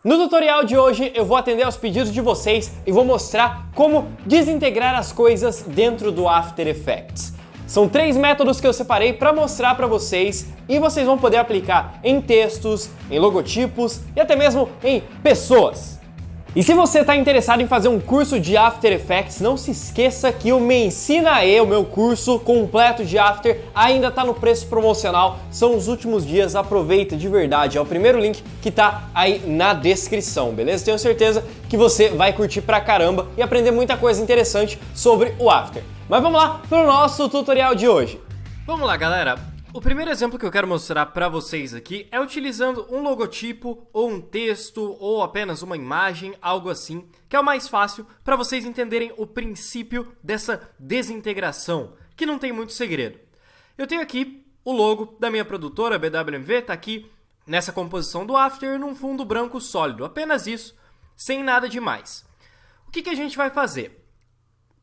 No tutorial de hoje eu vou atender aos pedidos de vocês e vou mostrar como desintegrar as coisas dentro do After Effects. São 3 métodos que eu separei para mostrar para vocês e vocês vão poder aplicar em textos, em logotipos e até mesmo em pessoas. E se você está interessado em fazer um curso de After Effects, não se esqueça que o Me Ensina Aí, o meu curso completo de After, ainda está no preço promocional. São os últimos dias, aproveita de verdade. É o primeiro link que está aí na descrição, beleza? Tenho certeza que você vai curtir pra caramba e aprender muita coisa interessante sobre o After. Mas vamos lá para o nosso tutorial de hoje. Vamos lá, galera. O primeiro exemplo que eu quero mostrar para vocês aqui é utilizando um logotipo ou um texto ou apenas uma imagem, algo assim, que é o mais fácil para vocês entenderem o princípio dessa desintegração, que não tem muito segredo. Eu tenho aqui o logo da minha produtora, BWMV, tá aqui nessa composição do After num fundo branco sólido, apenas isso, sem nada demais. O que a gente vai fazer?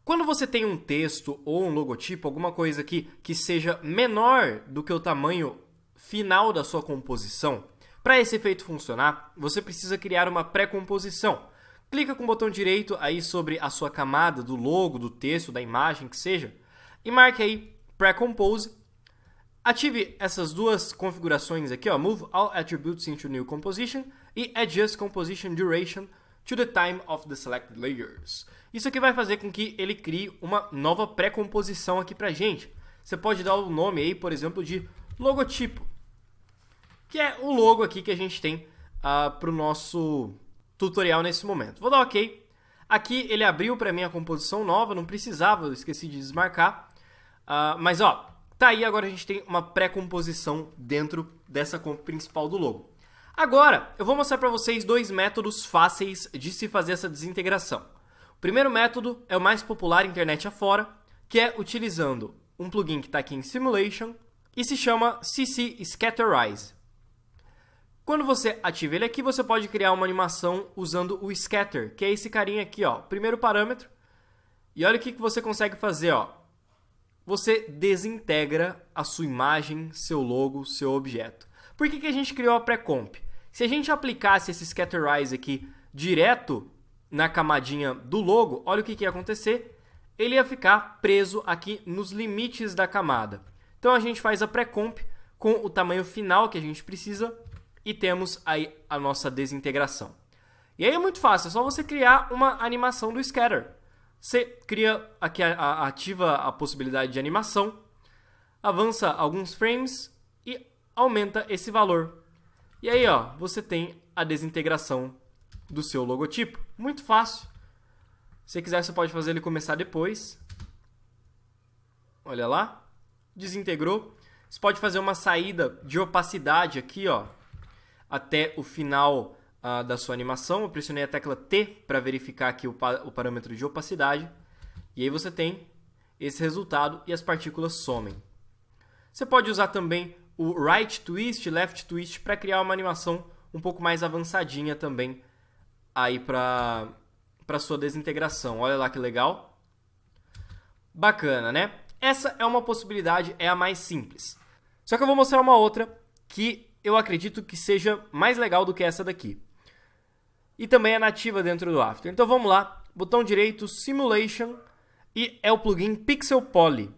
Quando você tem um texto ou um logotipo, alguma coisa aqui que seja menor do que o tamanho final da sua composição, para esse efeito funcionar, você precisa criar uma pré-composição. Clica com o botão direito aí sobre a sua camada do logo, do texto, da imagem, que seja, e marque aí Pré-Compose. Ative essas duas configurações aqui, ó, Move All Attributes into New Composition e Adjust Composition Duration to the time of the selected layers. Isso aqui vai fazer com que ele crie uma nova pré-composição aqui pra gente. Você pode dar o nome aí, por exemplo, de logotipo, que é o logo aqui que a gente tem pro nosso tutorial nesse momento. Vou dar OK. Aqui ele abriu para mim a composição nova, não precisava, eu esqueci de desmarcar. Mas ó, tá aí, agora a gente tem uma pré-composição dentro dessa principal do logo. Agora, eu vou mostrar para vocês 2 métodos fáceis de se fazer essa desintegração. O primeiro método é o mais popular internet afora, que é utilizando um plugin que está aqui em Simulation e se chama CC Scatterize. Quando você ativa ele aqui, você pode criar uma animação usando o Scatter, que é esse carinha aqui, ó, primeiro parâmetro. E olha o que você consegue fazer, ó. Você desintegra a sua imagem, seu logo, seu objeto. Por que a gente criou a pré-comp? Se a gente aplicasse esse Scatterize aqui direto na camadinha do logo, olha o que ia acontecer. Ele ia ficar preso aqui nos limites da camada. Então a gente faz a pré-comp com o tamanho final que a gente precisa e temos aí a nossa desintegração. E aí é muito fácil, é só você criar uma animação do scatter. Você cria aqui, ativa a possibilidade de animação, avança alguns frames e aumenta esse valor. E aí, ó, você tem a desintegração do seu logotipo. Muito fácil. Se quiser, você pode fazer ele começar depois. Olha lá. Desintegrou. Você pode fazer uma saída de opacidade aqui, ó, até o final da sua animação. Eu pressionei a tecla T para verificar aqui o parâmetro de opacidade. E aí você tem esse resultado e as partículas somem. Você pode usar também o Right Twist, Left Twist para criar uma animação um pouco mais avançadinha também aí para sua desintegração. Olha lá que legal. Bacana, né? Essa é uma possibilidade, é a mais simples. Só que eu vou mostrar uma outra que eu acredito que seja mais legal do que essa daqui. E também é nativa dentro do After. Então vamos lá, botão direito, Simulation, e é o plugin Pixel Poly.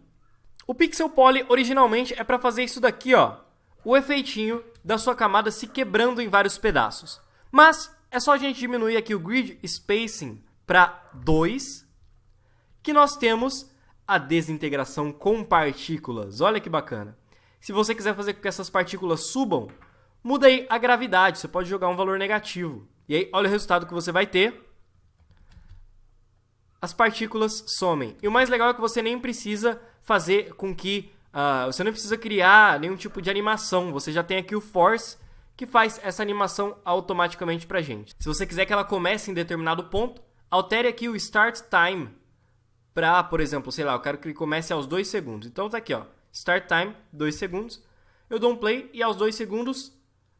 O Pixel Poly originalmente é para fazer isso daqui, ó, o efeitinho da sua camada se quebrando em vários pedaços. Mas é só a gente diminuir aqui o Grid Spacing para 2, que nós temos a desintegração com partículas. Olha que bacana. Se você quiser fazer com que essas partículas subam, muda aí a gravidade, você pode jogar um valor negativo. E aí, olha o resultado que você vai ter. As partículas somem. E o mais legal é que você nem precisa fazer com que... você não precisa criar nenhum tipo de animação. Você já tem aqui o Force, que faz essa animação automaticamente pra gente. Se você quiser que ela comece em determinado ponto, altere aqui o Start Time para, por exemplo, sei lá, eu quero que ele comece aos 2 segundos. Então tá aqui, ó, Start Time, 2 segundos. Eu dou um play e aos 2 segundos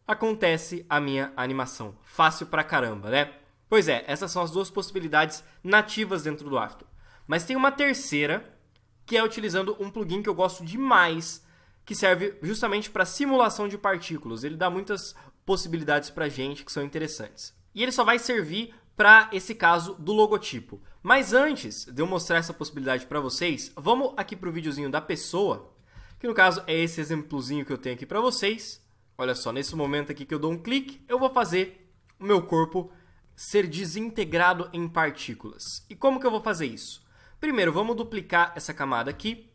acontece a minha animação. Fácil pra caramba, né? Pois é, essas são as duas possibilidades nativas dentro do After. Mas tem uma terceira, que é utilizando um plugin que eu gosto demais, que serve justamente para simulação de partículas. Ele dá muitas possibilidades pra gente que são interessantes. e ele só vai servir para esse caso do logotipo. Mas antes de eu mostrar essa possibilidade para vocês, vamos aqui para o videozinho da pessoa, que no caso é esse exemplozinho que eu tenho aqui para vocês. Olha só, nesse momento aqui que eu dou um clique, eu vou fazer o meu corpo ser desintegrado em partículas. E como que eu vou fazer isso? Primeiro, vamos duplicar essa camada aqui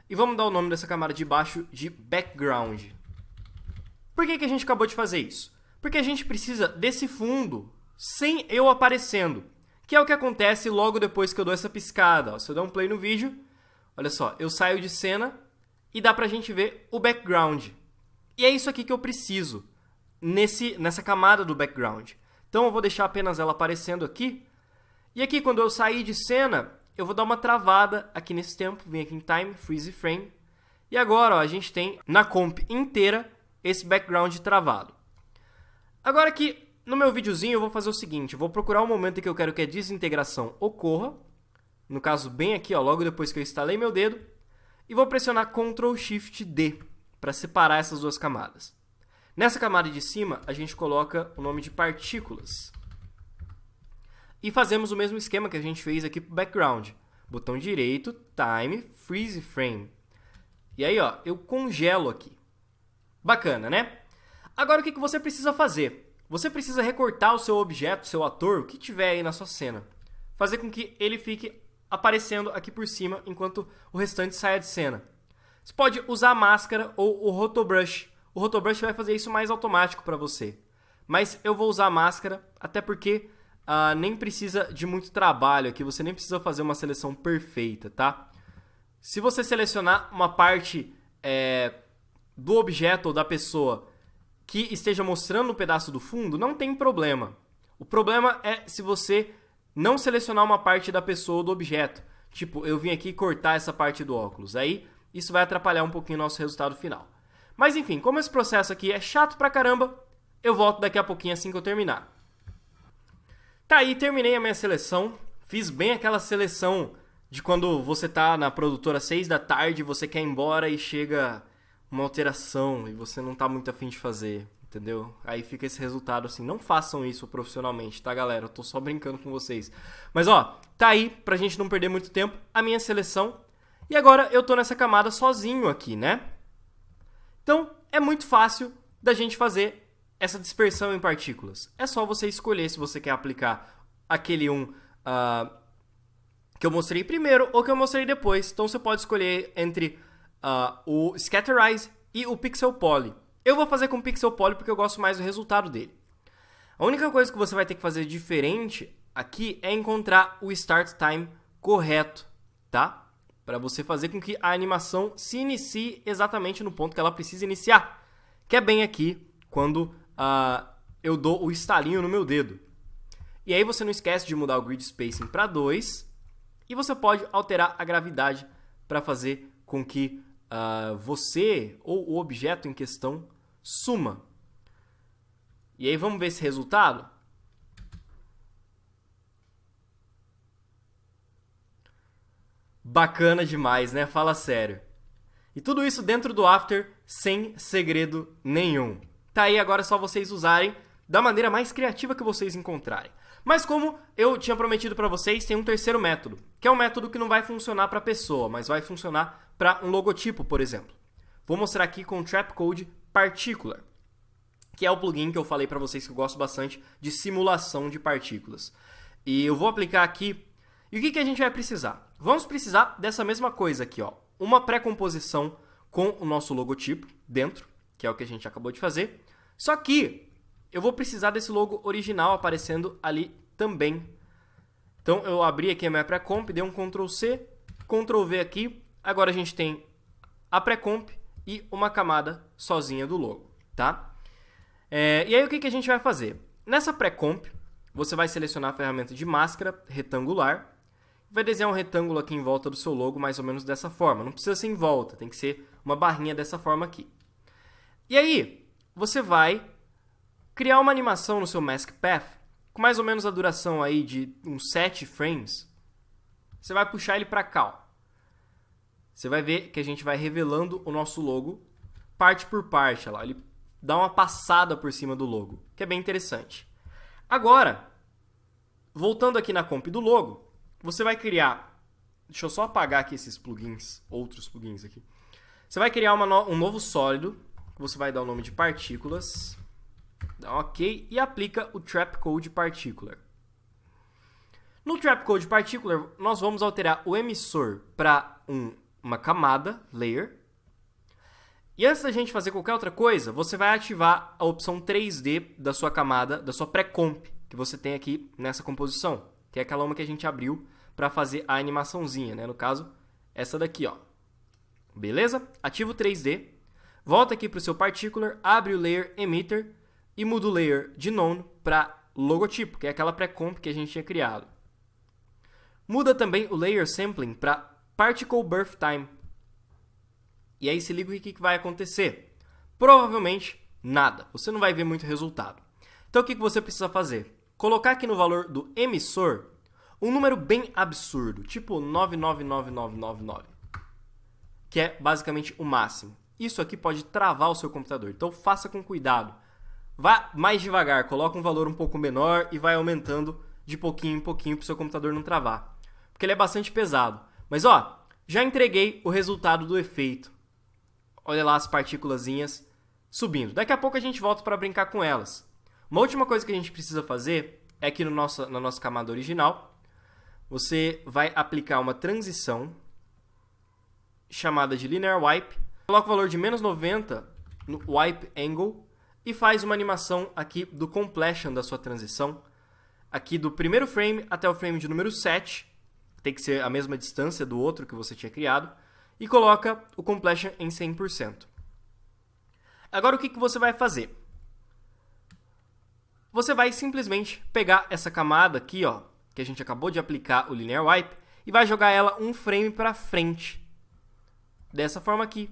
e vamos dar o nome dessa camada de baixo de background. Por que a gente acabou de fazer isso? Porque a gente precisa desse fundo sem eu aparecendo, que é o que acontece logo depois que eu dou essa piscada. Ó, se eu der um play no vídeo, olha só, eu saio de cena e dá pra gente ver o background. E é isso aqui que eu preciso nessa camada do background. Então eu vou deixar apenas ela aparecendo aqui. E aqui quando eu sair de cena, eu vou dar uma travada aqui nesse tempo. Vim aqui em Time, Freeze Frame. E agora ó, a gente tem na comp inteira esse background travado. Agora aqui no meu videozinho eu vou fazer o seguinte. Eu vou procurar o momento em que eu quero que a desintegração ocorra. No caso bem aqui, ó, logo depois que eu instalei meu dedo. E vou pressionar Ctrl Shift D para separar essas duas camadas. Nessa camada de cima, a gente coloca o nome de partículas. E fazemos o mesmo esquema que a gente fez aqui para o background. Botão direito, Time, Freeze Frame. E aí, ó, eu congelo aqui. Bacana, né? Agora, o que você precisa fazer? Você precisa recortar o seu objeto, seu ator, o que tiver aí na sua cena. Fazer com que ele fique aparecendo aqui por cima, enquanto o restante saia de cena. Você pode usar a máscara ou o Rotobrush. O Rotobrush vai fazer isso mais automático para você. Mas eu vou usar a máscara, até porque nem precisa de muito trabalho aqui. Você nem precisa fazer uma seleção perfeita, tá? Se você selecionar uma parte do objeto ou da pessoa que esteja mostrando um pedaço do fundo, não tem problema. O problema é se você não selecionar uma parte da pessoa ou do objeto. Tipo, eu vim aqui cortar essa parte do óculos. Aí isso vai atrapalhar um pouquinho o nosso resultado final. Mas enfim, como esse processo aqui é chato pra caramba, eu volto daqui a pouquinho assim que eu terminar. Tá aí, terminei a minha seleção. Fiz bem aquela seleção de quando você tá na produtora 6 da tarde, você quer ir embora e chega uma alteração e você não tá muito afim de fazer, entendeu? Aí fica esse resultado assim. Não façam isso profissionalmente, tá, galera? Eu tô só brincando com vocês. Mas ó, tá aí, pra gente não perder muito tempo, a minha seleção. E agora eu tô nessa camada sozinho aqui, né? Então, é muito fácil da gente fazer essa dispersão em partículas. É só você escolher se você quer aplicar aquele que eu mostrei primeiro ou que eu mostrei depois. Então, você pode escolher entre o Scatterize e o Pixel Poly. Eu vou fazer com o Pixel Poly porque eu gosto mais do resultado dele. A única coisa que você vai ter que fazer diferente aqui é encontrar o Start Time correto, tá? Para você fazer com que a animação se inicie exatamente no ponto que ela precisa iniciar. Que é bem aqui, quando eu dou o estalinho no meu dedo. E aí você não esquece de mudar o Grid Spacing para 2. E você pode alterar a gravidade para fazer com que você ou o objeto em questão suma. E aí vamos ver esse resultado? Bacana demais, né? Fala sério. E tudo isso dentro do After, sem segredo nenhum. Tá aí, agora é só vocês usarem da maneira mais criativa que vocês encontrarem. Mas como eu tinha prometido para vocês, tem um terceiro método, que é um método que não vai funcionar para pessoa, mas vai funcionar para um logotipo, por exemplo. Vou mostrar aqui com o Trapcode Particular, que é o plugin que eu falei para vocês que eu gosto bastante de simulação de partículas. E eu vou aplicar aqui. E o que a gente vai precisar? Vamos precisar dessa mesma coisa aqui, ó. Uma pré-composição com o nosso logotipo dentro, que é o que a gente acabou de fazer. Só que eu vou precisar desse logo original aparecendo ali também. Então eu abri aqui a minha pré-comp, dei um Ctrl C, Ctrl V aqui. Agora a gente tem a pré-comp e uma camada sozinha do logo, tá? E aí o que a gente vai fazer? Nessa pré-comp, você vai selecionar a ferramenta de máscara retangular. Vai desenhar um retângulo aqui em volta do seu logo, mais ou menos dessa forma. Não precisa ser em volta, tem que ser uma barrinha dessa forma aqui. E aí, você vai criar uma animação no seu Mask Path, com mais ou menos a duração aí de uns 7 frames. Você vai puxar ele para cá, ó. Você vai ver que a gente vai revelando o nosso logo, parte por parte. Olha lá. Ele dá uma passada por cima do logo, que é bem interessante. Agora, voltando aqui na comp do logo, você vai criar... Deixa eu só apagar aqui esses plugins, outros plugins aqui. Você vai criar um novo sólido, você vai dar o nome de partículas, dá um OK e aplica o Trapcode Particular. No Trapcode Particular, nós vamos alterar o emissor para uma camada, layer. E antes da gente fazer qualquer outra coisa, você vai ativar a opção 3D da sua camada, da sua pré-comp, que você tem aqui nessa composição, que é aquela uma que a gente abriu para fazer a animaçãozinha, né? No caso, essa daqui, ó. Beleza? Ativa o 3D, volta aqui para o seu Particular, abre o Layer Emitter e muda o Layer de None para logotipo, que é aquela pré-comp que a gente tinha criado. Muda também o Layer Sampling para Particle Birth Time. E aí se liga o que vai acontecer. Provavelmente nada, você não vai ver muito resultado. Então o que você precisa fazer? Colocar aqui no valor do emissor um número bem absurdo, tipo 999999, que é basicamente o máximo. Isso aqui pode travar o seu computador, então faça com cuidado. Vá mais devagar, coloca um valor um pouco menor e vai aumentando de pouquinho em pouquinho para o seu computador não travar. Porque ele é bastante pesado. Mas ó, já entreguei o resultado do efeito. Olha lá as partículazinhas subindo. Daqui a pouco a gente volta para brincar com elas. Uma última coisa que a gente precisa fazer é que na nossa camada original, você vai aplicar uma transição chamada de Linear Wipe. Coloca o valor de -90 no Wipe Angle e faz uma animação aqui do completion da sua transição. Aqui do primeiro frame até o frame de número 7. Tem que ser a mesma distância do outro que você tinha criado. E coloca o completion em 100%. Agora o que você vai fazer? Você vai simplesmente pegar essa camada aqui, ó, que a gente acabou de aplicar o Linear Wipe, e vai jogar ela um frame para frente. Dessa forma aqui.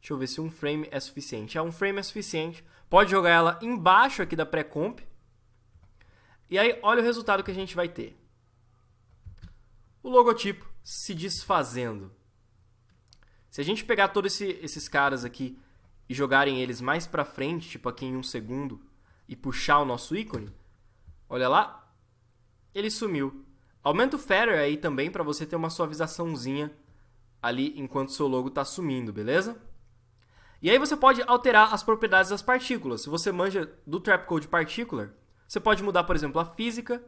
Deixa eu ver se um frame é suficiente. Um frame é suficiente. Pode jogar ela embaixo aqui da pré-comp. E aí, olha o resultado que a gente vai ter. O logotipo se desfazendo. Se a gente pegar todos esses caras aqui e jogarem eles mais para frente, tipo aqui em 1 segundo, e puxar o nosso ícone, olha lá, ele sumiu. Aumenta o feather aí também para você ter uma suavizaçãozinha ali enquanto o seu logo está sumindo, beleza? E aí você pode alterar as propriedades das partículas. Se você manja do Trapcode Particular, você pode mudar, por exemplo, a física,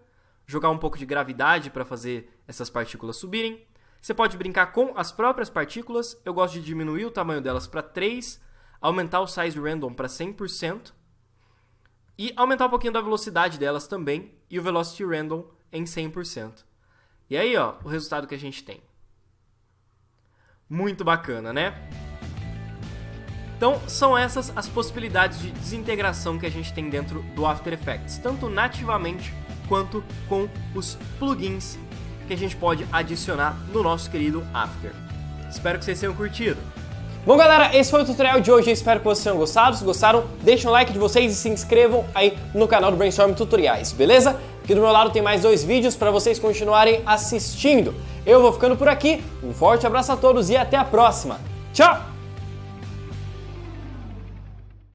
jogar um pouco de gravidade para fazer essas partículas subirem. Você pode brincar com as próprias partículas. Eu gosto de diminuir o tamanho delas para 3, aumentar o size random para 100% e aumentar um pouquinho da velocidade delas também e o velocity random em 100%. E aí, ó, o resultado que a gente tem. Muito bacana, né? Então, são essas as possibilidades de desintegração que a gente tem dentro do After Effects, tanto nativamente quanto com os plugins que a gente pode adicionar no nosso querido After. Espero que vocês tenham curtido. Bom, galera, esse foi o tutorial de hoje, espero que vocês tenham gostado. Se gostaram, deixem um like de vocês e se inscrevam aí no canal do Brainstorm Tutoriais, beleza? Aqui do meu lado tem mais 2 vídeos para vocês continuarem assistindo. Eu vou ficando por aqui, um forte abraço a todos e até a próxima. Tchau!